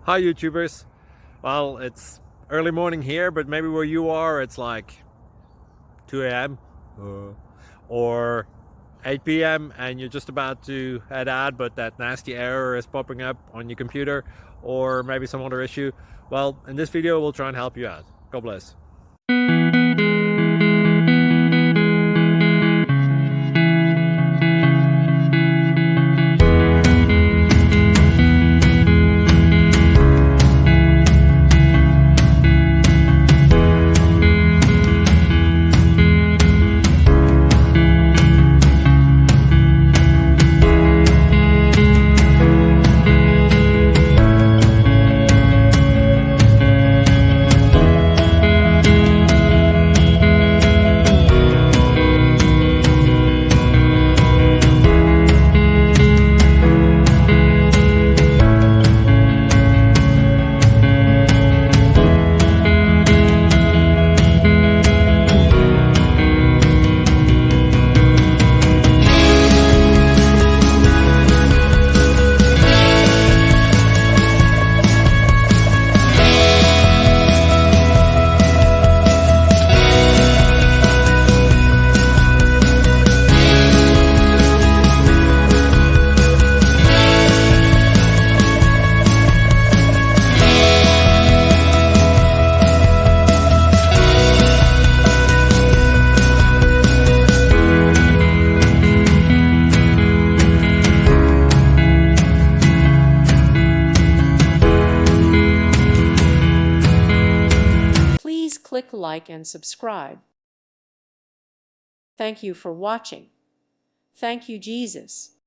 Hi YouTubers. Well, it's early morning here, but maybe where you are it's like 2 a.m. or 8 p.m. and you're just about to head out, but that nasty error is popping up on your computer, or maybe some other issue. Well, in this video we'll try and help you out. God bless. Please click like and subscribe. Thank you for watching. Thank you, Jesus.